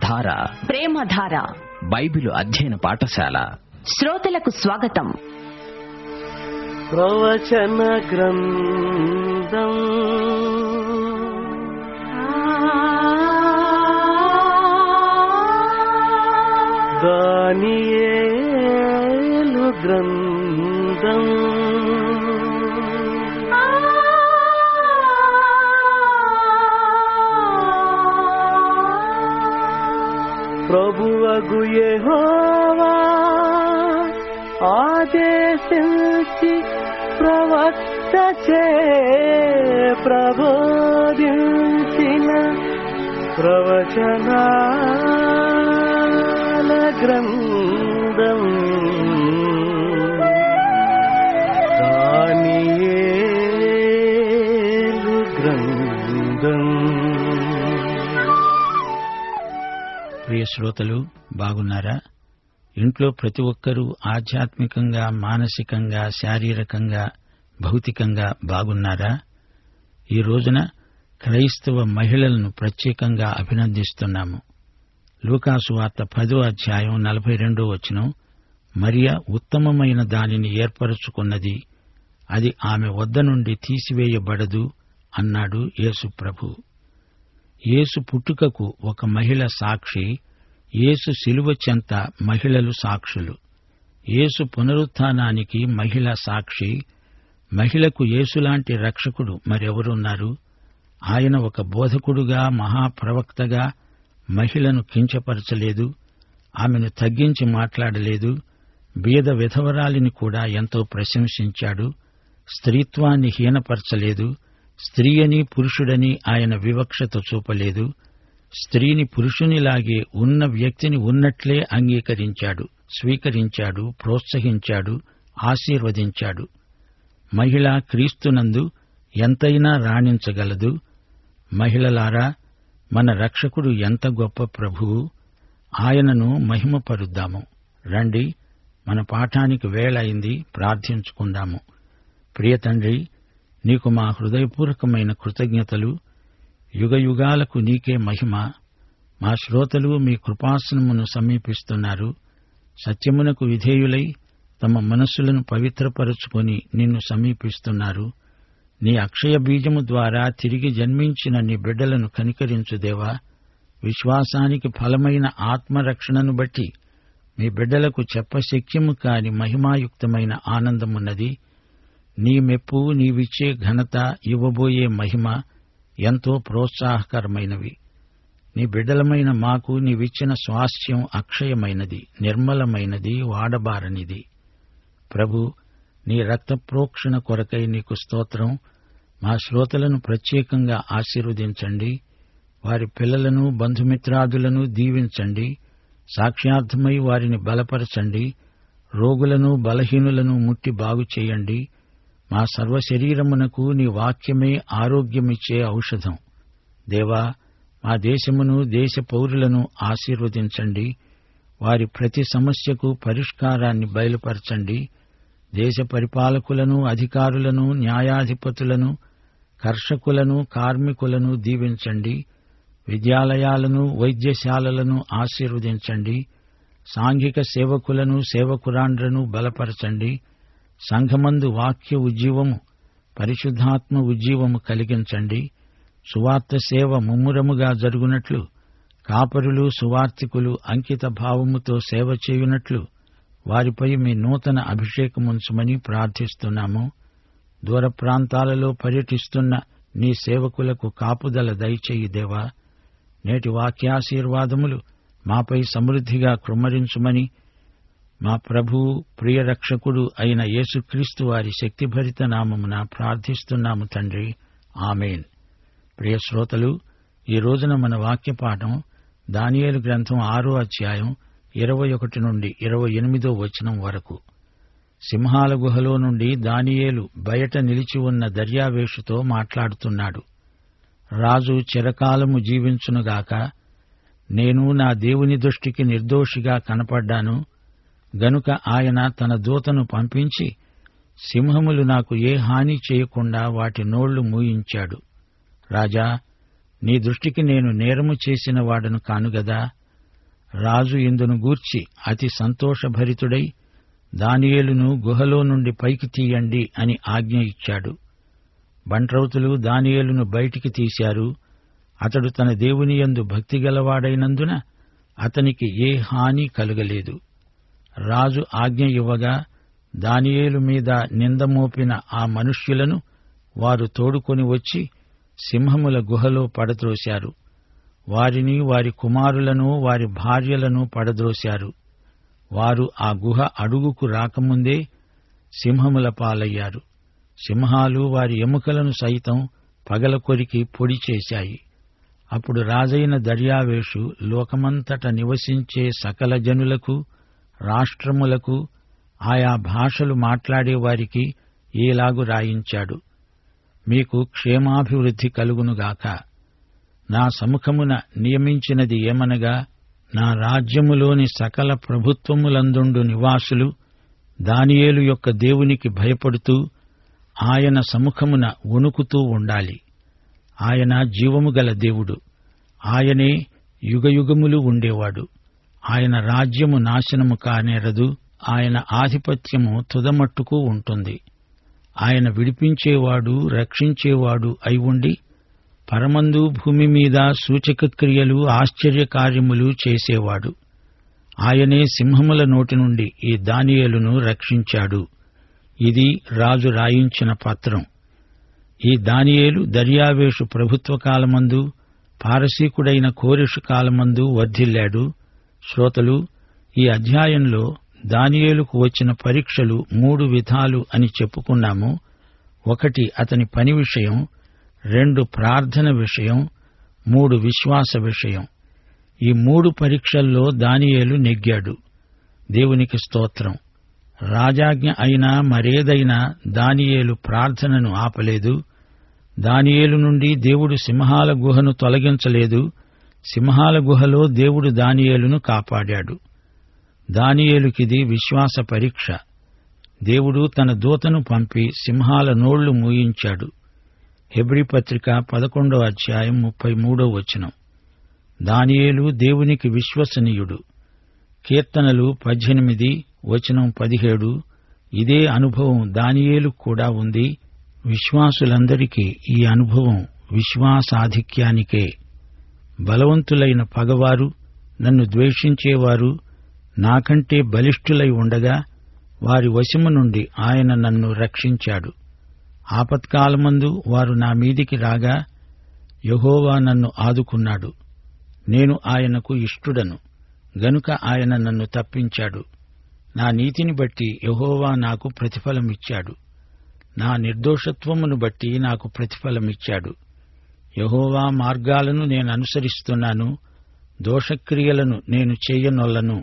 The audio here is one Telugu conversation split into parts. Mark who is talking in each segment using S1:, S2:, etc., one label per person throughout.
S1: ప్రేమధార
S2: బైబిలు అధ్యయన పాఠశాల
S1: శ్రోతలకు స్వాగతం.
S3: ప్రవచన గ్రంథం దానియేలు గ్రంథం ప్రభువగు యెహోవా ఆదేశించి ప్రవక్తచే ప్రబోధించిన ప్రవచనాల గ్రంథం దానియేలు గ్రంథం.
S4: ప్రియ శ్రోతలు, బాగున్నారా? ఇంట్లో ప్రతి ఒక్కరూ ఆధ్యాత్మికంగా, మానసికంగా, శారీరకంగా, భౌతికంగా బాగున్నారా? ఈ రోజున క్రైస్తవ మహిళలను ప్రత్యేకంగా అభినందిస్తున్నాము. లూకాసు వార్త 10వ అధ్యాయం 42వ వచనం, మరియ ఉత్తమమైన దానిని ఏర్పరచుకున్నది, అది ఆమె వద్ద నుండి తీసివేయబడదు అన్నాడు యేసు ప్రభు. యేసు పుట్టుకకు ఒక మహిళ సాక్షి, యేసు శిలువ చెంత మహిళలు సాక్షులు. యేసు పునరుత్థానానికి మహిళ సాక్షి. మహిళకు యేసులాంటి రక్షకుడు మరెవరున్నారు? ఆయన ఒక బోధకుడుగా, మహాప్రవక్తగా మహిళను కించపరచలేదు, ఆమెను తగ్గించి మాట్లాడలేదు. బీద విధవరాలిని కూడా ఎంతో ప్రశంసించాడు. స్త్రీత్వాన్ని హీనపరచలేదు. స్త్రీ అని, పురుషుడని ఆయన వివక్షత చూపలేదు. స్త్రీని పురుషునిలాగే ఉన్న వ్యక్తిని ఉన్నట్లే అంగీకరించాడు, స్వీకరించాడు, ప్రోత్సహించాడు, ఆశీర్వదించాడు. మహిళ క్రీస్తునందు ఎంతైనా రాణించగలదు. మహిళలారా, మన రక్షకుడు ఎంత గొప్ప ప్రభువు! ఆయనను మహిమపరుద్దాము. రండి, మన పాఠానికి వేళయింది, ప్రార్థించుకుందాము. ప్రియ తండ్రి, నీకు మా హృదయపూర్వకమైన కృతజ్ఞతలు. యుగయుగాలకు నీకే మహిమ. మా శ్రోతలు మీ కృపాసనమును సమీపిస్తున్నారు. సత్యమునకు విధేయులై తమ మనస్సులను పవిత్రపరుచుకొని నిన్ను సమీపిస్తున్నారు. నీ అక్షయ బీజము ద్వారా తిరిగి జన్మించిన నీ బిడ్డలను కనికరించుదేవా. విశ్వాసానికి ఫలమైన ఆత్మరక్షణను బట్టి మీ బిడ్డలకు చెప్పశక్యము కాని మహిమాయుక్తమైన ఆనందమున్నది. నీ మెప్పు, నీవిచ్చే ఘనత, ఇవ్వబోయే మహిమ ఎంతో ప్రోత్సాహకరమైనవి. నీ బిడ్డలమైన మాకు నీవిచ్చిన స్వాస్థ్యం అక్షయమైనది, నిర్మలమైనది, వాడబారనిది. ప్రభు, నీ రక్త ప్రోక్షణ కొరకై నీకు స్తోత్రం. మా శ్రోతలను ప్రత్యేకంగా ఆశీర్వదించండి. వారి పిల్లలను, బంధుమిత్రాదులను దీవించండి. సాక్ష్యార్థమై వారిని బలపరచండి. రోగులను, బలహీనులను ముట్టి బాగు చేయండి. మా సర్వశరీరమునకు నీ వాక్యమే ఆరోగ్యమిచ్చే ఔషధం. దేవా, మా దేశమును, దేశ పౌరులను ఆశీర్వదించండి. వారి ప్రతి సమస్యకు పరిష్కారాన్ని బయలుపరచండి. దేశ పరిపాలకులను, అధికారులను, న్యాయాధిపతులను, కర్షకులను, కార్మికులను దీవించండి. విద్యాలయాలను, వైద్యశాలలను ఆశీర్వదించండి. సాంఘిక సేవకులను, సేవకురాండ్రను బలపరచండి. సంఘమందు వాక్య ఉజ్జీవము, పరిశుద్ధాత్మ ఉజ్జీవము కలిగించండి. సువార్త సేవ ముమ్మురముగా జరుగునట్లు, కాపరులు, సువార్తికులు అంకిత భావముతో సేవ చేయునట్లు వారిపై మీ నూతన అభిషేకముంచమని ప్రార్థిస్తున్నాము. దూర ప్రాంతాలలో పర్యటిస్తున్న నీ సేవకులకు కాపుదల దయచేయి దేవా. నేటి వాక్యాశీర్వాదములు మాపై సమృద్ధిగా కృమ్మరించుమని మా ప్రభువు, ప్రియరక్షకుడు అయిన యేసుక్రీస్తు వారి శక్తిభరిత నామమున ప్రార్థిస్తున్నాము తండ్రి. ఆమేన్. ప్రియ శ్రోతలు, ఈ రోజున మన వాక్యపాఠం దానియేలు గ్రంథం 6వ అధ్యాయం 21 నుండి 28వ వచనం వరకు. సింహాల గుహలో నుండి దానియేలు బయట నిలిచి ఉన్న దర్యావేషుతో మాట్లాడుతున్నాడు. రాజు చిరకాలము జీవించునుగాక. నేను నా దేవుని దృష్టికి నిర్దోషిగా కనపడ్డాను గనుక ఆయన తన దూతను పంపించి సింహములు నాకు ఏ హాని చేయకుండా వాటి నోళ్లు మూయించాడు. రాజా, నీ దృష్టికి నేను నేరము చేసిన వాడను కానుగదా? రాజు ఇందును గూర్చి అతి సంతోషభరితుడై, దానియేలును గుహలో నుండి పైకి తీయండి అని ఆజ్ఞ ఇచ్చాడు. బంట్రౌతులు దానియేలును బయటికి తీశారు. అతడు తన దేవుని యందు భక్తిగలవాడైనందున అతనికి ఏ హాని కలుగలేదు. రాజు ఆజ్ఞ ఇవ్వగా దానియేలు మీద నిందమోపిన ఆ మనుష్యులను వారు తోడుకొని వచ్చి సింహముల గుహలో పడద్రోశారు. వారిని, వారి కుమారులను, వారి భార్యలను పడద్రోశారు. వారు ఆ గుహ అడుగుకు రాకముందే సింహముల పాలయ్యారు. సింహాలు వారి ఎముకలను సైతం పగలకొరికి పొడి చేశాయి. అప్పుడు రాజైన దర్యావేషు లోకమంతట నివసించే సకల జనులకు, రాష్ట్రములకు, ఆయా భాషలు మాట్లాడేవారికి ఈలాగు రాయించాడు: మీకు క్షేమాభివృద్ధి కలుగునుగాక. నా సముఖమున నియమించినది ఏమనగా, నా రాజ్యములోని సకల ప్రభుత్వములందుండు నివాసులు దానియేలు యొక్క దేవునికి భయపడుతూ ఆయన సముఖమున వణుకుతూ ఉండాలి. ఆయన జీవము గల దేవుడు. ఆయనే యుగయుగములు ఉండేవాడు. ఆయన రాజ్యము నాశనము కానేరదు. ఆయన ఆధిపత్యము తుదమట్టుకు ఉంటుంది. ఆయన విడిపించేవాడు, రక్షించేవాడు అయి ఉండి పరమందు భూమి మీద సూచక క్రియలు, ఆశ్చర్యకార్యములు చేసేవాడు. ఆయనే సింహముల నోటి నుండి ఈ దానియేలును రక్షించాడు. ఇది రాజు రాయించిన పత్రం. ఈ దానియేలు దర్యావేషు ప్రభుత్వ కాలమందు, పారసీకుడైన కోరెషు కాలమందు వర్ధిల్లాడు. శ్రోతలు, ఈ అధ్యాయంలో దానియేలుకు వచ్చిన పరీక్షలు 3 విధాలు అని చెప్పుకున్నాము. 1 అతని పని విషయం, 2 ప్రార్థన విషయం, 3 విశ్వాస విషయం. ఈ 3 పరీక్షల్లో దానియేలు నెగ్గాడు. దేవునికి స్తోత్రం. రాజాజ్ఞ అయినా మరేదైనా దానియేలు ప్రార్థనను ఆపలేదు. దానియేలు నుండి దేవుడు సింహాల గుహను తొలగించలేదు. సింహాల గుహలో దేవుడు దానియేలును కాపాడాడు. దానియేలుకిది విశ్వాస పరీక్ష. దేవుడు తన దూతను పంపి సింహాల నోళ్లు మూయించాడు. హెబ్రీ పత్రిక 11వ అధ్యాయం 33వ వచనం. దానియేలు దేవునికి విశ్వసనీయుడు. కీర్తనలు 18 వచనం 17. ఇదే అనుభవం దానియేలు కూడా ఉంది. విశ్వాసులందరికీ ఈ అనుభవం విశ్వాసాధిక్యానికే. బలవంతులైన పగవారు, నన్ను ద్వేషించేవారు నాకంటే బలిష్ఠులై ఉండగా వారి వశము నుండి ఆయన నన్ను రక్షించాడు. ఆపత్కాలమందు వారు నా మీదికి రాగా యెహోవా నన్ను ఆదుకున్నాడు. నేను ఆయనకు ఇష్టుడను గనుక ఆయన నన్ను తప్పించాడు. నా నీతిని బట్టి యెహోవా నాకు ప్రతిఫలమిచ్చాడు. నా నిర్దోషత్వమును బట్టి నాకు ప్రతిఫలమిచ్చాడు. యెహోవా మార్గాలను నేను అనుసరిస్తున్నాను. దోషక్రియలను నేను చేయనొల్లను.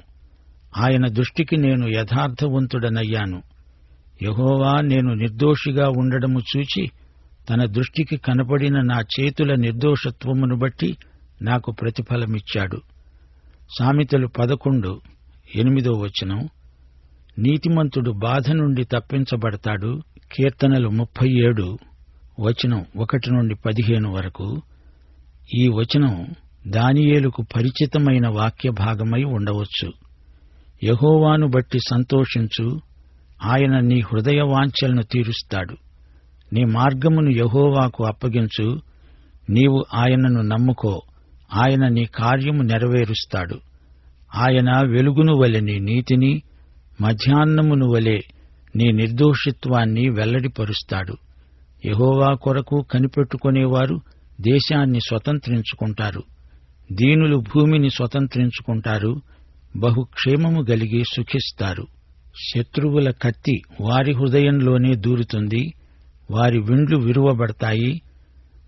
S4: ఆయన దృష్టికి నేను యథార్థవంతుడనయ్యాను. యెహోవా నేను నిర్దోషిగా ఉండడము చూచి తన దృష్టికి కనపడిన నా చేతుల నిర్దోషత్వమును బట్టి నాకు ప్రతిఫలమిచ్చాడు. సామెతలు 11:8 వచనం. నీతిమంతుడు బాధ నుండి తప్పించబడతాడు. కీర్తనలు 37 వచనం 1 నుండి 15 వరకు. ఈ వచనం దానియేలుకు పరిచితమైన వాక్య భాగమై ఉండవచ్చు. యెహోవాను బట్టి సంతోషించు. ఆయన నీ హృదయ వాంఛలను తీరుస్తాడు. నీ మార్గమును యెహోవాకు అప్పగించు. నీవు ఆయనను నమ్ముకో. ఆయన నీ కార్యము నెరవేరుస్తాడు. ఆయన వెలుగును వలె నీ నీతిని, మధ్యాహ్నమును వలె నీ నిర్దోషిత్వాన్ని వెల్లడిపరుస్తాడు. యెహోవా కొరకు కనిపెట్టుకునేవారు దేశాన్ని స్వతంత్రించుకుంటారు. దీనులు భూమిని స్వతంత్రించుకుంటారు. బహుక్షేమము గలిగి సుఖిస్తారు. శత్రువుల కత్తి వారి హృదయంలోనే దూరుతుంది. వారి విండ్లు విరువబడతాయి.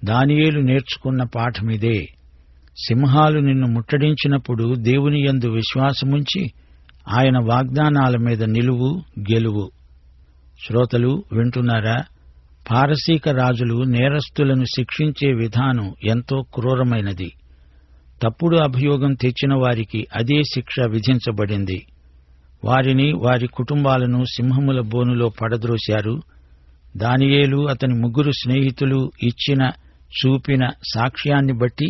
S4: దానియేలు నేర్చుకున్న పాఠమిదే. సింహాలు నిన్ను ముట్టడించినప్పుడు దేవుని యందు విశ్వాసముంచి ఆయన వాగ్దానాల మీద నిలువు, గెలువు. శ్రోతలు వింటున్నారా? పారసీక రాజులు నేరస్తులను శిక్షించే విధానం ఎంతో క్రూరమైనది. తప్పుడు అభియోగం తెచ్చిన వారికి అదే శిక్ష విధించబడింది. వారిని, వారి కుటుంబాలను సింహముల బోనులో పడద్రోశారు. దానియేలు అతని 3 స్నేహితులు ఇచ్చిన, చూపిన సాక్ష్యాన్ని బట్టి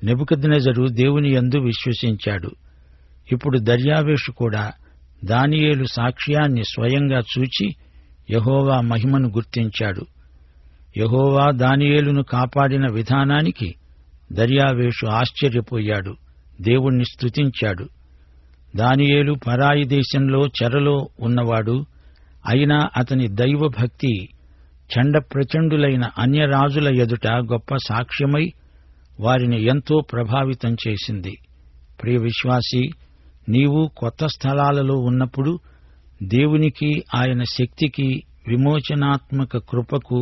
S4: నెబుకద్నెజరు దేవుని యందు విశ్వసించాడు. ఇప్పుడు దర్యావేషు కూడా దానియేలు సాక్ష్యాన్ని స్వయంగా చూచి యెహోవా మహిమను గుర్తించాడు. యెహోవా దానియేలును కాపాడిన విధానానికి దర్యావేషు ఆశ్చర్యపోయాడు, దేవుణ్ణి స్తుతించాడు. దానియేలు పరాయి దేశంలో చెరలో ఉన్నవాడు, అయినా అతని దైవభక్తి చండప్రచండులైన అన్యరాజుల ఎదుట గొప్ప సాక్ష్యమై వారిని ఎంతో ప్రభావితం చేసింది. ప్రియ విశ్వాసీ, నీవు కొత్త స్థలాలలో ఉన్నప్పుడు దేవునికి, ఆయన శక్తికి, విమోచనాత్మక కృపకు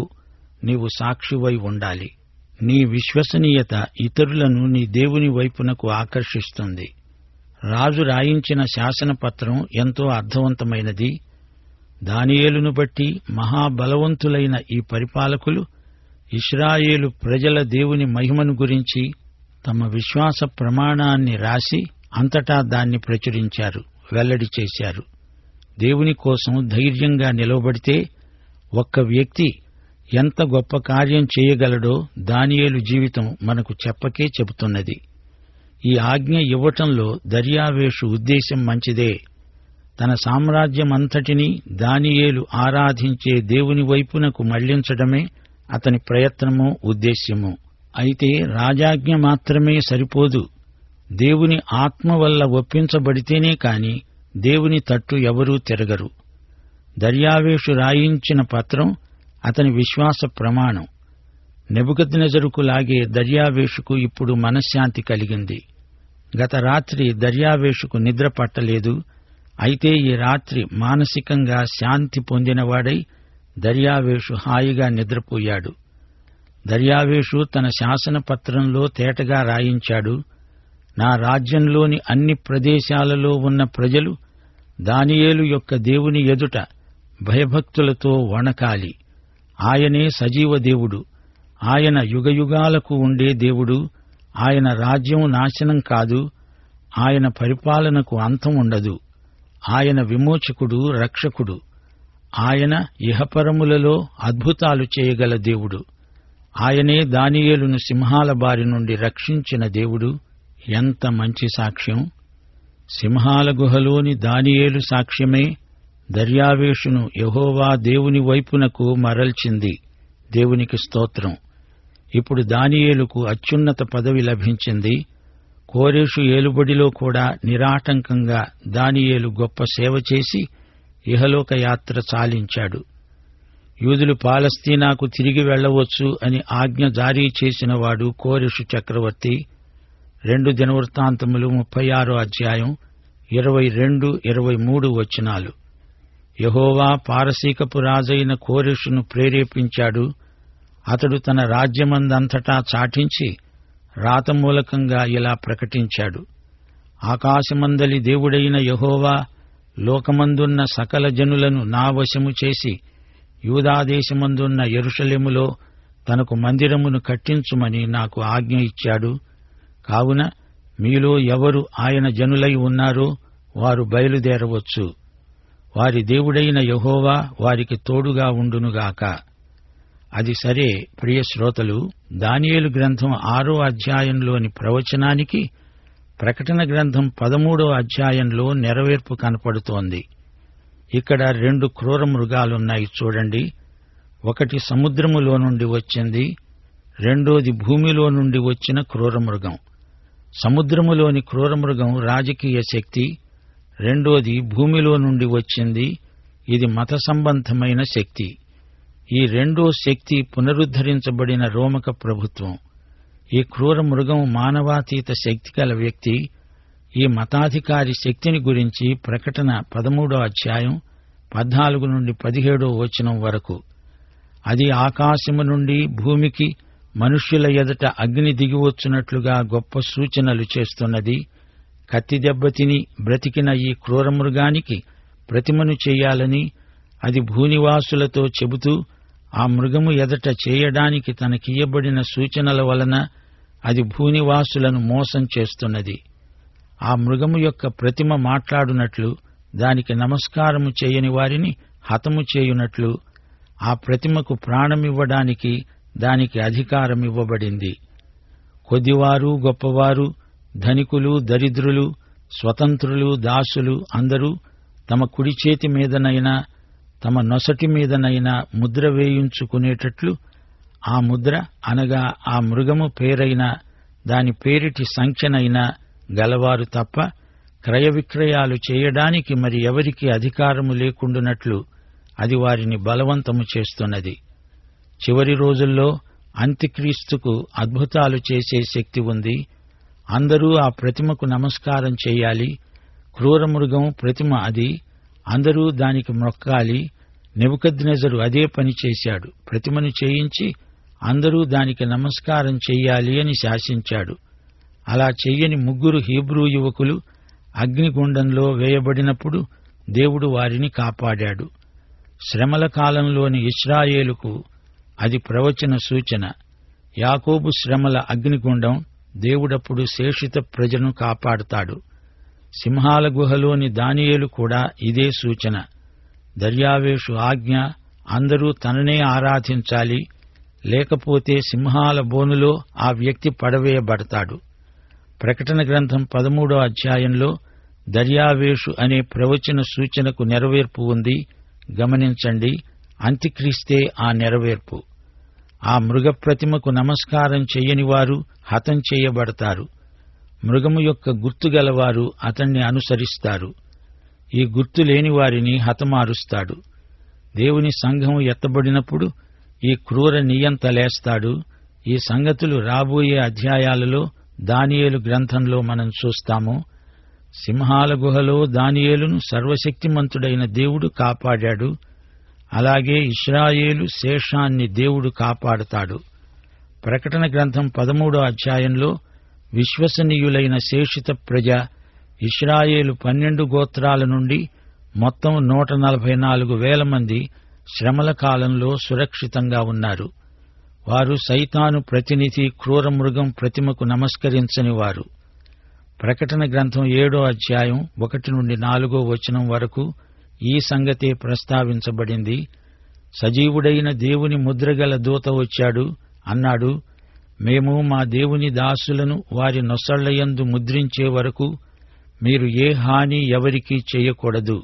S4: నీవు సాక్షివై ఉండాలి. నీ విశ్వసనీయత ఇతరులను నీ దేవుని వైపునకు ఆకర్షిస్తుంది. రాజు రాయించిన శాసనపత్రం ఎంతో అర్థవంతమైనది. దానియేలును బట్టి మహాబలవంతులైన ఈ పరిపాలకులు ఇశ్రాయేలు ప్రజల దేవుని మహిమను గురించి తమ విశ్వాస ప్రమాణాన్ని రాసి అంతటా దాన్ని ప్రచురించారు, వెల్లడి చేశారు. దేవుని కోసం ధైర్యంగా నిలవబడితే ఒక్క వ్యక్తి ఎంత గొప్ప కార్యం చేయగలడో దానియేలు జీవితం మనకు చెప్పకే చెబుతున్నది. ఈ ఆజ్ఞ ఇవ్వటంలో దర్యావేషు ఉద్దేశం మంచిదే. తన సామ్రాజ్యమంతటినీ దానియేలు ఆరాధించే దేవుని వైపునకు మళ్లించడమే అతని ప్రయత్నమో ఉద్దేశ్యమో. అయితే రాజాజ్ఞ మాత్రమే సరిపోదు. దేవుని ఆత్మ వల్ల ఒప్పించబడితేనే కాని దేవుని తట్టు ఎవరూ తిరగరు. దర్యావేషు రాయించిన పత్రం అతని విశ్వాస ప్రమాణం. నెబుకద్నెజరుకులాగే దర్యావేషుకు ఇప్పుడు మనశ్శాంతి కలిగింది. గత రాత్రి దర్యావేషుకు నిద్ర పట్టలేదు. అయితే ఈ రాత్రి మానసికంగా శాంతి పొందినవాడై దర్యావేషు హాయిగా నిద్రపోయాడు. దర్యావేషు తన శాసనపత్రంలో తేటగా రాయించాడు, నా రాజ్యంలోని అన్ని ప్రదేశాలలో ఉన్న ప్రజలు దానియేలు యొక్క దేవుని ఎదుట భయభక్తులతో వణకాలి. ఆయనే సజీవ దేవుడు, ఆయన యుగయుగాలకు ఉండే దేవుడు. ఆయన రాజ్యం నాశనం కాదు, ఆయన పరిపాలనకు అంతం ఉండదు. ఆయన విమోచకుడు, రక్షకుడు. ఆయన ఇహపరములలో అద్భుతాలు చేయగల దేవుడు. ఆయనే దానియేలును సింహాల బారి నుండి రక్షించిన దేవుడు. ఎంత మంచి సాక్ష్యం! సింహాల గుహలోని దానియేలు సాక్ష్యమే దర్యావేషును యెహోవా దేవుని వైపునకు మరల్చింది. దేవునికి స్తోత్రం. ఇప్పుడు దానియేలుకు అత్యున్నత పదవి లభించింది. కోరెషు ఏలుబడిలో కూడా నిరాటంకంగా దానియేలు గొప్ప సేవ చేసి ఇహలోక యాత్ర చాలించాడు. యూదులు పాలస్తీనాకు తిరిగి వెళ్లవచ్చు అని ఆజ్ఞ జారీ చేసినవాడు కోరెషు చక్రవర్తి. 2 దినవృత్తాంతములు 36వ అధ్యాయం 22-23 వచనాలు. యెహోవా పారసీకపు రాజైన కోరెషును ప్రేరేపించాడు. అతడు తన రాజ్యమందంతటా చాటించి రాతమూలకంగా ఇలా ప్రకటించాడు, ఆకాశమందలి దేవుడైన యెహోవా లోకమందున్న సకల జనులను నా వశము చేసి యూదాదేశమందున్న యెరూషలేములో తనకు మందిరమును కట్టించుమని నాకు ఆజ్ఞ ఇచ్చాడు. కావున మీలో ఎవరు ఆయన జనులై ఉన్నారో వారు బయలుదేరవచ్చు. వారి దేవుడైన యెహోవా వారికి తోడుగా ఉండునుగాక. అది సరే ప్రియ శ్రోతలు, దానియేలు గ్రంథం 6వ అధ్యాయంలోని ప్రవచనానికి ప్రకటన గ్రంథం 13వ అధ్యాయంలో నెరవేర్పు కనపడుతోంది. ఇక్కడ 2 క్రూర మృగాలున్నాయి చూడండి. ఒకటి సముద్రములో నుండి వచ్చింది, రెండోది భూమిలో నుండి వచ్చిన క్రూరమృగం. సముద్రములోని క్రూరమృగం రాజకీయ శక్తి, రెండోది భూమిలో నుండి వచ్చింది, ఇది మత సంబంధమైన శక్తి. ఈ రెండో శక్తి పునరుద్ధరించబడిన రోమక ప్రభుత్వం. ఈ క్రూర మృగం మానవాతీత శక్తి గల వ్యక్తి. ఈ మతాధికారి శక్తిని గురించి ప్రకటన 13వ అధ్యాయం 14-17 వచనం వరకు. అది ఆకాశము నుండి భూమికి మనుష్యుల ఎదుట అగ్ని దిగివచ్చునట్లుగా గొప్ప సూచనలు చేస్తున్నది. కత్తి దెబ్బతిని బ్రతికిన ఈ క్రూరమృగానికి ప్రతిమను చేయాలని అది భూనివాసులతో చెబుతూ ఆ మృగము ఎదట చేయడానికి తనకియ్యబడిన సూచనల వలన అది భూనివాసులను మోసం చేస్తున్నది. ఆ మృగము యొక్క ప్రతిమ మాట్లాడునట్లు, దానికి నమస్కారము చేయని వారిని హతము చేయునట్లు, ఆ ప్రతిమకు ప్రాణమివ్వడానికి దానికి అధికారమివ్వబడింది. కొద్దివారు గొప్పవారు, ధనికులు దరిద్రులు, స్వతంత్రులు, దాసులు అందరూ తమ కుడి చేతి మీదనైనా తమ నొసటి మీదనైనా ముద్ర వేయించుకునేటట్లు ఆ ముద్ర అనగా ఆ మృగము పేరైనా దాని పేరిటి సంఖ్యనైనా గలవారు తప్ప క్రయ విక్రయాలు చేయడానికి మరి ఎవరికి అధికారము లేకుండునట్లు అది వారిని బలవంతము చేస్తున్నది. చివరి రోజుల్లో అంత్యక్రీస్తుకు అద్భుతాలు చేసే శక్తి ఉంది. అందరూ ఆ ప్రతిమకు నమస్కారం చేయాలి. క్రూర మృగం ప్రతిమ అది, అందరూ దానికి మొక్కాలి. నెబుకద్నెజరు అదే పని చేశాడు. ప్రతిమను చేయించి అందరూ దానికి నమస్కారం చెయ్యాలి అని శాసించాడు. అలా చెయ్యని 3 హీబ్రూ యువకులు అగ్నిగుండంలో వేయబడినప్పుడు దేవుడు వారిని కాపాడాడు. శ్రమల కాలంలోని ఇశ్రాయేలుకు అది ప్రవచన సూచన. యాకోబు శ్రమల అగ్నిగుండం దేవుడప్పుడు శేషిత ప్రజను కాపాడుతాడు. సింహాల గుహలోని దానియేలు కూడా ఇదే సూచన. దర్యావేషు ఆజ్ఞ అందరూ తననే ఆరాధించాలి, లేకపోతే సింహాల బోనులో ఆ వ్యక్తి పడవేయబడతాడు. ప్రకటన గ్రంథం 13వ అధ్యాయంలో దర్యావేషు అనే ప్రవచన సూచనకు నెరవేర్పు ఉంది. గమనించండి, అంత్యక్రీస్తే ఆ నెరవేర్పు. ఆ మృగప్రతిమకు నమస్కారం చెయ్యని వారు హతం చేయబడతారు. మృగము యొక్క గుర్తుగలవారు అతణ్ణి అనుసరిస్తారు. ఈ గుర్తు లేని వారిని హతమారుస్తాడు. దేవుని సంఘం ఎత్తబడినప్పుడు ఈ క్రూర నియంత లేస్తాడు. ఈ సంగతులు రాబోయే అధ్యాయాలలో దానియేలు గ్రంథంలో మనం చూస్తాము. సింహాల గుహలో దానియేలును సర్వశక్తిమంతుడైన దేవుడు కాపాడాడు. అలాగే ఇశ్రాయేలు శేషాన్ని దేవుడు కాపాడుతాడు. ప్రకటన గ్రంథం 13వ అధ్యాయంలో విశ్వసనీయులైన శేషిత ప్రజ ఇశ్రాయేలు 12 గోత్రాల నుండి మొత్తం 144,000 మంది శ్రమల కాలంలో సురక్షితంగా ఉన్నారు. వారు సైతాను ప్రతినిధి క్రూర మృగం ప్రతిమకు నమస్కరించని వారు. ప్రకటన గ్రంథం 7వ అధ్యాయం 1 నుండి 4వ వచనం వరకు ఈ సంగతే ప్రస్తావించబడింది. సజీవుడైన దేవుని ముద్రగల దూత వచ్చాడు, అన్నాడు, మేము మా దేవుని దాసులను వారి నొసళ్లయందు ముద్రించే వరకు మీరు ఏ హాని ఎవరికీ చేయకూడదు.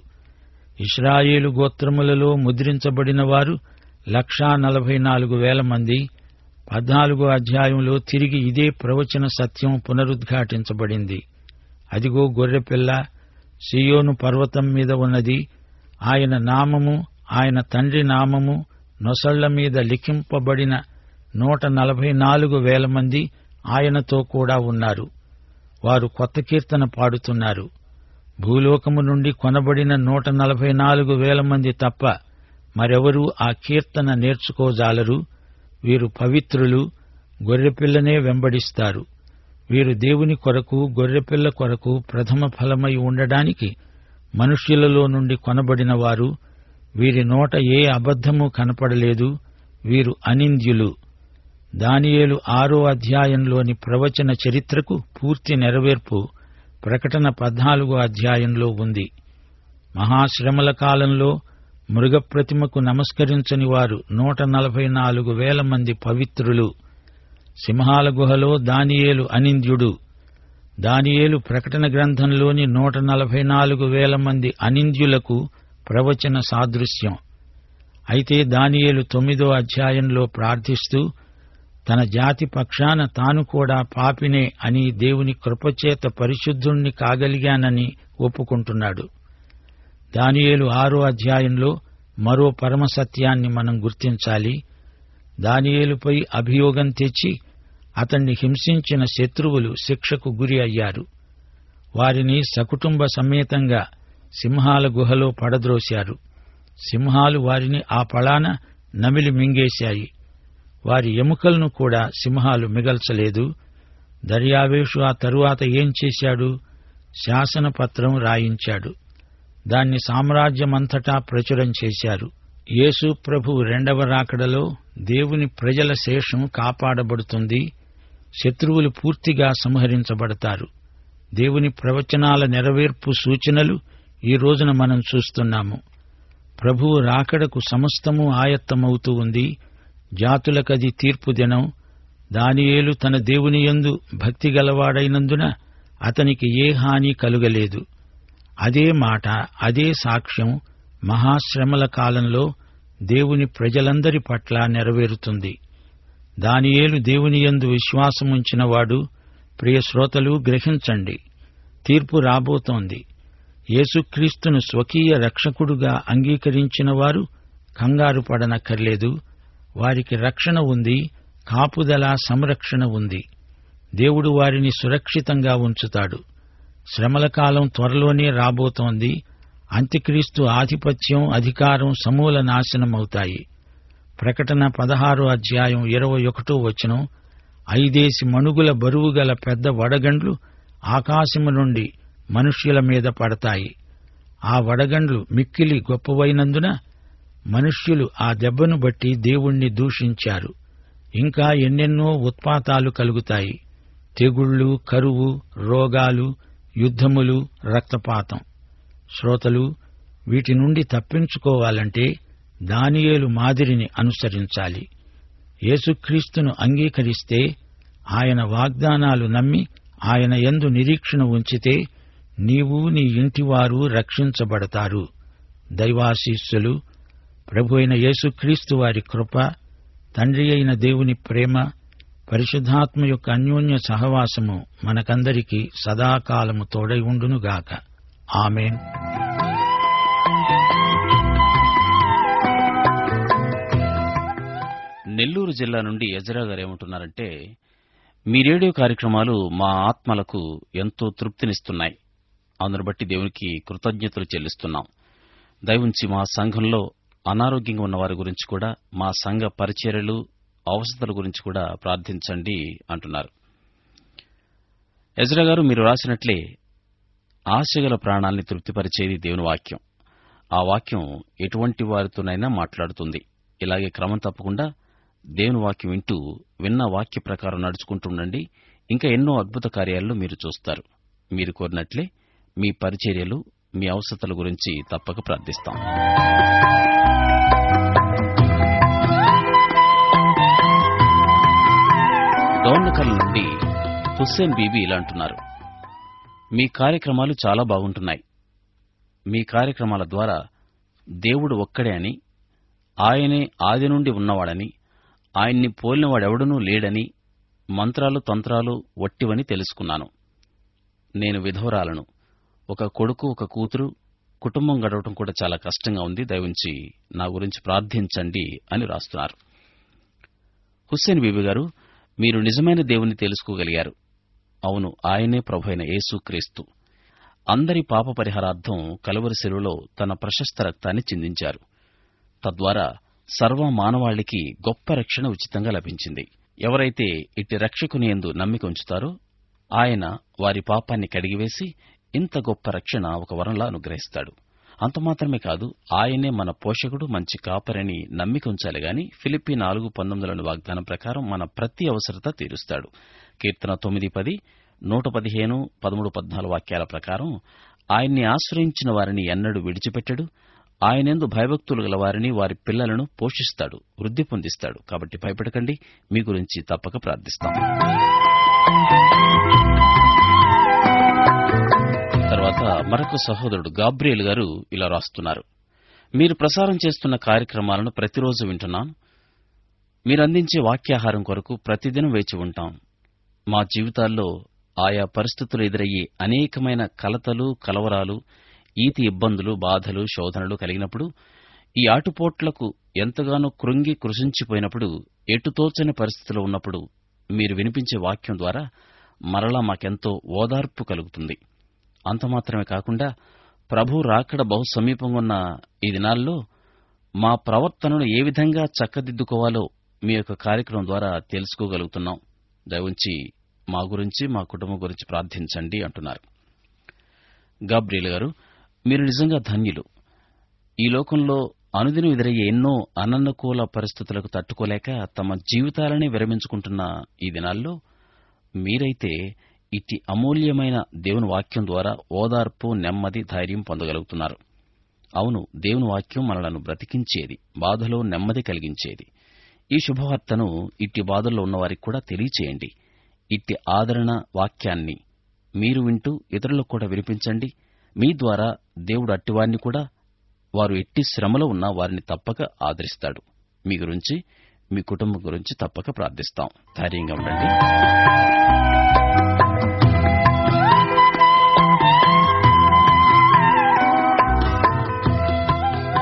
S4: ఇశ్రాయేలు గోత్రములలో ముద్రించబడిన వారు 144,000 మంది. 14వ అధ్యాయంలో తిరిగి ఇదే ప్రవచన సత్యం పునరుద్ఘాటించబడింది. అదిగో గొర్రెపిల్ల సీయోను పర్వతం మీద ఉన్నది. ఆయన నామము, ఆయన తండ్రి నామము నొసళ్ల మీద లిఖింపబడిన 144,000 మంది ఆయనతో కూడా ఉన్నారు. వారు కొత్త కీర్తన పాడుతున్నారు. భూలోకము నుండి కొనబడిన 144,000 మంది తప్ప మరెవరూ ఆ కీర్తన నేర్చుకోజాలరు. వీరు పవిత్రులు, గొర్రెపిల్లనే వెంబడిస్తారు. వీరు దేవుని కొరకు, గొర్రెపిల్ల కొరకు ప్రథమ ఫలమై ఉండడానికి మనుష్యులలో నుండి కొనబడిన వారు. వీరి నోట ఏ అబద్ధము కనపడలేదు. వీరు అనింద్యులు. దానియేలు 6వ అధ్యాయంలోని ప్రవచన చరిత్రకు పూర్తి నెరవేర్పు ప్రకటన 14వ అధ్యాయంలో ఉంది. మహాశ్రమల కాలంలో మృగప్రతిమకు నమస్కరించని వారు 144,000 మంది పవిత్రులు. సింహాల గుహలో దానియేలు అనింద్యుడు. దానియేలు ప్రకటన గ్రంథంలోని 144,000 మంది అనింద్యులకు ప్రవచన సాదృశ్యం. అయితే దానియేలు 9వ అధ్యాయంలో ప్రార్థిస్తూ తన జాతి పక్షాన తాను కూడా పాపినే అని దేవుని కృపచేత పరిశుద్ధుణ్ణి కాగలిగానని ఒప్పుకుంటున్నాడు. దానియేలు 6వ అధ్యాయంలో మరో పరమసత్యాన్ని మనం గుర్తించాలి. దానియేలుపై అభియోగం తెచ్చి అతణ్ణి హింసించిన శత్రువులు శిక్షకు గురి అయ్యారు. వారిని సకుటుంబ సమేతంగా సింహాల గుహలో పడద్రోశారు. సింహాలు వారిని ఆ పళాన నమిలి మింగేశాయి. వారి ఎముకలను కూడా సింహాలు మిగల్చలేదు. దర్యావేషు ఆ తరువాత ఏం చేశాడు? శాసనపత్రం రాయించాడు. దాన్ని సామ్రాజ్యమంతటా ప్రచురం చేశారు. యేసు ప్రభువు 2వ రాకడలో దేవుని ప్రజల శేషం కాపాడబడుతుంది. శత్రువులు పూర్తిగా సంహరించబడతారు. దేవుని ప్రవచనాల నెరవేర్పు సూచనలు ఈ రోజున మనం చూస్తున్నాము. ప్రభువు రాకడకు సమస్తము ఆయత్తమవుతూ ఉంది. జాతులకది తీర్పు దినం. దానియేలు తన దేవుని యందు భక్తి గలవాడైనందున అతనికి ఏ హాని కలుగలేదు. అదే మాట, అదే సాక్ష్యం మహాశ్రమల కాలంలో దేవుని ప్రజలందరి పట్ల నెరవేరుతుంది. దానియేలు దేవునియందు విశ్వాసముంచినవాడు. ప్రియ శ్రోతలు, గ్రహించండి, తీర్పు రాబోతోంది. యేసుక్రీస్తును స్వకీయ రక్షకుడుగా అంగీకరించిన వారు కంగారు పడనక్కర్లేదు. వారికి రక్షణ ఉంది, కాపుదల, సంరక్షణ ఉంది. దేవుడు వారిని సురక్షితంగా ఉంచుతాడు. శ్రమల కాలం త్వరలోనే రాబోతోంది. అంత్యక్రీస్తు ఆధిపత్యం, అధికారం సమూల నాశనమవుతాయి. ప్రకటన 16:21 5 మణుగుల బరువుగల పెద్ద వడగండ్లు ఆకాశము నుండి మనుష్యుల మీద పడతాయి. ఆ వడగండ్లు మిక్కిలి గొప్పవైనందున మనుష్యులు ఆ దెబ్బను బట్టి దేవుణ్ణి దూషించారు. ఇంకా ఎన్నెన్నో ఉత్పాతాలు కలుగుతాయి. తెగుళ్లు, కరువు, రోగాలు, యుద్ధములు, రక్తపాతం. శ్రోతలు, వీటి నుండి తప్పించుకోవాలంటే దానియేలు మాదిరిని అనుసరించాలి. యేసుక్రీస్తును అంగీకరిస్తే, ఆయన వాగ్దానాలు నమ్మి ఆయన యందు నిరీక్షణ ఉంచితే నీవు, నీ ఇంటివారు రక్షించబడతారు. దైవాశీస్సులు, ప్రభువైన యేసుక్రీస్తు వారి కృప, తండ్రి అయిన దేవుని ప్రేమ, పరిశుద్ధాత్మ యొక్క అన్యోన్య సహవాసము మనకందరికీ సదాకాలము తోడై ఉండునుగాక. ఆమేన్.
S5: నెల్లూరు జిల్లా నుండి ఎజ్రా గారు ఏమంటున్నారంటే, మీ రేడియో కార్యక్రమాలు మా ఆత్మలకు ఎంతో తృప్తినిస్తున్నాయి. అందును బట్టి దేవునికి కృతజ్ఞతలు చెల్లిస్తున్నాం. దయవుంచి మా సంఘంలో అనారోగ్యంగా ఉన్న వారి గురించి కూడా, మా సంఘ పరిచర్యలు, అవసరాల గురించి కూడా ప్రార్థించండి అంటున్నారు. ఎజ్రా గారు, మీరు రాసినట్లే ఆశగల ప్రాణాల్ని తృప్తిపరిచేది దేవుని వాక్యం. ఆ వాక్యం ఎటువంటి వారితోనైనా మాట్లాడుతుంది. ఇలాగే క్రమం తప్పకుండా దేవుని వాక్యం వింటూ, విన్న వాక్య ప్రకారం నడుచుకుంటుండండి. ఇంకా ఎన్నో అద్భుత కార్యాలను మీరు చూస్తారు. మీరు కోరినట్లే మీ పరిచర్యలు, మీ అవసరాల గురించి తప్పక ప్రార్థిస్తాం. డోర్నకల్ నుండి హుస్సేన్ బీబీ ఇలా అంటున్నారు, మీ కార్యక్రమాలు చాలా బాగుంటున్నాయి. మీ కార్యక్రమాల ద్వారా దేవుడు ఒక్కడే అని, ఆయనే ఆది నుండి ఉన్నవాడని, ఆయన్ని పోలినవాడెవడనూ లేడని, మంత్రాలు తంత్రాలు వట్టివని తెలుసుకున్నాను. నేను విధవరాలను. ఒక కొడుకు, ఒక కూతురు, కుటుంబం గడవటం కూడా చాలా కష్టంగా ఉంది. దయవుంచి నా గురించి ప్రార్థించండి అని రాస్తున్నారు. హుస్సేన్ బీబీ గారు, మీరు నిజమైన దేవుని తెలుసుకోగలిగారు. అవును, ఆయనే ప్రభువైన యేసుక్రీస్తు. అందరి పాప పరిహారార్థం కలువరి శిలువలో తన ప్రశస్త రక్తాన్ని చిందించారు. తద్వారా సర్వ మానవాళికి గొప్ప రక్షణ ఉచితంగా లభించింది. ఎవరైతే ఇట్టి రక్షకుని యందు నమ్మిక ఉంచుతారో ఆయన వారి పాపాన్ని కడిగివేసి ఇంత గొప్ప రక్షణ ఒక వరంలా అనుగ్రహిస్తాడు. అంత మాత్రమే కాదు, ఆయనే మన పోషకుడు, మంచి కాపరిని నమ్మిక ఉంచాలి గాని ఫిలిప్పీ 4:19 వాగ్దానం ప్రకారం మన ప్రతి అవసరత తీరుస్తాడు. కీర్తన 9:10, 115, 13-14 వాక్యాల ప్రకారం ఆయన్ని ఆశ్రయించిన వారిని ఎన్నడూ విడిచిపెట్టడు. ఆయనెందు భయభక్తులు గల వారిని, వారి పిల్లలను పోషిస్తాడు, వృద్ధి పొందిస్తాడు. కాబట్టి భయపడకండి, మీ గురించి తప్పక ప్రార్థిస్తాం. తర్వాత మరొక సహోదరుడు గాబ్రియల్ గారు ఇలా రాస్తున్నారు, మీరు ప్రసారం చేస్తున్న కార్యక్రమాలను ప్రతిరోజు వింటున్నాం. మీరందించే వాక్యాహారం కొరకు ప్రతిదినం వేచి ఉంటాం. మా జీవితాల్లో ఆయా పరిస్థితులు ఎదురయ్యే అనేకమైన కలతలు, కలవరాలు, ఈతి ఇబ్బందులు, బాధలు, శోధనలు కలిగినప్పుడు, ఈ ఆటుపోట్లకు ఎంతగానో కృంగి కృషించిపోయినప్పుడు, ఎటుతోచని పరిస్థితిలో ఉన్నప్పుడు మీరు వినిపించే వాక్యం ద్వారా మరలా మాకెంతో ఓదార్పు కలుగుతుంది. అంత మాత్రమే కాకుండా ప్రభు రాకడ బహు సమీపంగా ఉన్న ఈ దినాల్లో మా ప్రవర్తనను ఏ విధంగా చక్కదిద్దుకోవాలో మీ యొక్క కార్యక్రమం ద్వారా తెలుసుకోగలుగుతున్నాం. దయవుంచి మా గురించి, మా కుటుంబం గురించి ప్రార్థించండి అంటున్నారు. గాబ్రియల్ గారు, మీరు నిజంగా ధన్యులు. ఈ లోకంలో అనుదినం ఎదురయ్యే ఎన్నో అననుకూల పరిస్థితులకు తట్టుకోలేక తమ జీవితాలనే విరమించుకుంటున్న ఈ దినాల్లో మీరైతే ఇట్టి అమూల్యమైన దేవుని వాక్యం ద్వారా ఓదార్పు, నెమ్మది, ధైర్యం పొందగలుగుతున్నారు. అవును, దేవుని వాక్యం మనలను బ్రతికించేది, బాధలో నెమ్మది కలిగించేది. ఈ శుభవార్తను ఇట్టి బాధల్లో ఉన్నవారికి కూడా తెలియచేయండి. ఇట్టి ఆదరణ వాక్యాన్ని మీరు వింటూ ఇతరులకు కూడా వినిపించండి. మీ ద్వారా దేవుడు అట్టివారిని కూడా, వారు ఎట్టి శ్రమలో ఉన్నా వారిని తప్పక ఆదరిస్తాడు. మీ గురించి, మీ కుటుంబం గురించి తప్పక ప్రార్థిస్తాం. ధైర్యంగా ఉండండి.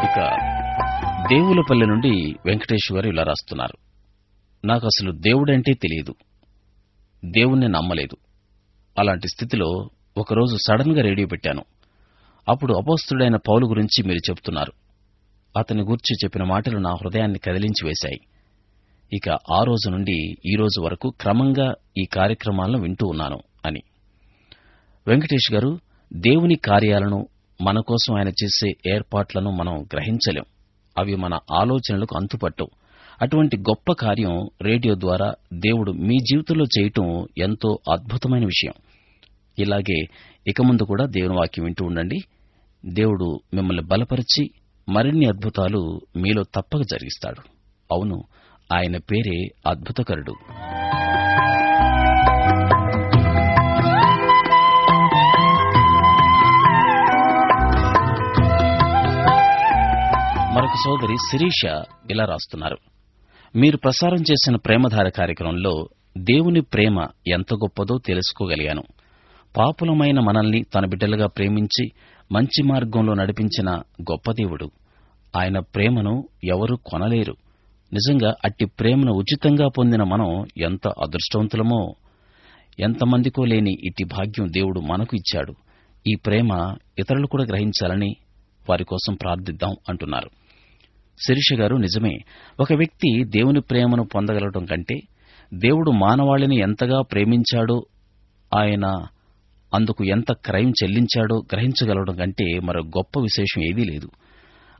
S5: ఇక దేవులపల్లి నుండి వెంకటేష్ గారు ఇలా రాస్తున్నారు. నాకు అసలు దేవుడంటే తెలియదు, దేవుణ్ణి నమ్మలేదు. అలాంటి స్థితిలో ఒకరోజు సడన్ గా రేడియో పెట్టాను. అప్పుడు అపోస్తలుడైన పౌలు గురించి మీరు చెబుతున్నారు. అతని గురించి చెప్పిన మాటలు నా హృదయాన్ని కదిలించి వేశాయి. ఇక ఆ రోజు నుండి ఈ రోజు వరకు క్రమంగా ఈ కార్యక్రమాలను వింటూ ఉన్నాను అని. వెంకటేష్ గారు, దేవుని కార్యాలను, మన కోసం ఆయన చేసే ఏర్పాట్లను మనం గ్రహించలేం. అవి మన ఆలోచనలకు అంతుపట్టవు. అటువంటి గొప్ప కార్యం రేడియో ద్వారా దేవుడు మీ జీవితంలో చేయటం ఎంతో అద్భుతమైన విషయం. ఇలాగే ఇక ముందు కూడా దేవుని వాక్యం వింటూ ఉండండి. దేవుడు మిమ్మల్ని బలపరిచి మరిన్ని అద్భుతాలు మీలో తప్పక జరిగిస్తాడు. అవును, ఆయన పేరే అద్భుతకరుడు. మరొక సోదరి శిరీష ఇలా రాస్తున్నారు. మీరు ప్రసారం చేసిన ప్రేమధార కార్యక్రమంలో దేవుని ప్రేమ ఎంత గొప్పదో తెలుసుకోగలిగాను. పాపులమైన మనల్ని తన బిడ్డలుగా ప్రేమించి మంచి మార్గంలో నడిపించిన గొప్ప దేవుడు. ఆయన ప్రేమను ఎవరూ కొనలేరు. నిజంగా అట్టి ప్రేమను ఉచితంగా పొందిన మనం ఎంత అదృష్టవంతులమో. ఎంతమందికో లేని ఇట్టి భాగ్యం దేవుడు మనకు ఇచ్చాడు. ఈ ప్రేమ ఇతరులు కూడా గ్రహించాలని వారి కోసం ప్రార్థిద్దాం అంటున్నారు. శిరీష గారు, నిజమే. ఒక వ్యక్తి దేవుని ప్రేమను పొందగలగడం కంటే, దేవుడు మానవాళిని ఎంతగా ప్రేమించాడో, ఆయన అందుకు ఎంత క్రయం చెల్లించాడో గ్రహించగలగడం కంటే మరో గొప్ప విశేషం ఏదీ లేదు.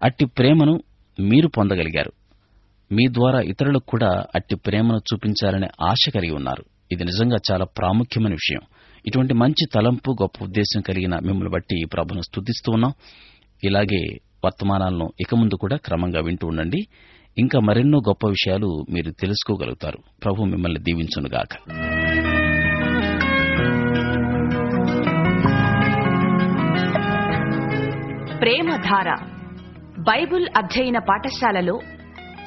S5: అట్టి ప్రేమను మీరు పొందగలిగారు. మీ ద్వారా ఇతరులకు కూడా అట్టి ప్రేమను చూపించాలనే ఆశ కలిగి ఉన్నారు. ఇది నిజంగా చాలా ప్రాముఖ్యమైన విషయం. ఇటువంటి మంచి తలంపు, గొప్ప ఉద్దేశం కలిగిన మిమ్మల్ని బట్టి ప్రభును స్తుతిస్తూ ఉన్నాం. ఇలాగే వర్తమానాలను ఇక ముందు కూడా క్రమంగా వింటూ ఉండండి. ఇంకా మరెన్నో గొప్ప విషయాలు మీరు తెలుసుకోగలుగుతారు. ప్రభు మిమ్మల్ని దీవించునుగాక.
S1: ప్రేమధార బైబిల్ అధ్యయన పాఠశాలలో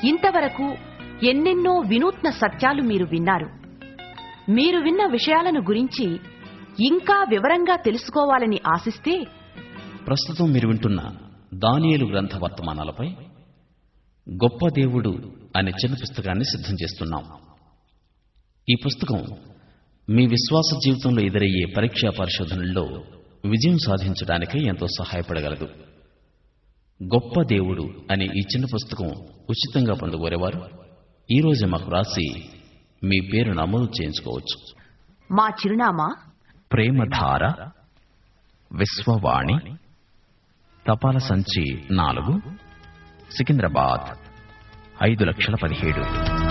S1: ఇంతవరకు ఎన్నెన్నో వినూత్న సత్యాలు మీరు విన్నారు. మీరు విన్న విషయాలను గురించి ఇంకా వివరంగా తెలుసుకోవాలని ఆశిస్తే,
S5: ప్రస్తుతం మీరు వింటున్న దానియేలు గ్రంథ వర్తమానాలపై గొప్ప దేవుడు అనే చిన్న పుస్తకాన్ని సిద్ధం చేస్తున్నాం. ఈ పుస్తకం మీ విశ్వాస జీవితంలో ఎదురయ్యే పరీక్షా పరిశోధనల్లో విజయం సాధించడానికి ఎంతో సహాయపడగలదు. గొప్ప దేవుడు అనే ఈ చిన్న పుస్తకం ఉచితంగా పొందగోరేవారు ఈ రోజే మాకు రాసి మీ పేరు నమోదు చేయించుకోవచ్చు.
S1: మా చిరునామా
S2: ప్రేమధార, విశ్వవాణి, తపాల సంచి 4, సికింద్రాబాద్ 5,17,000.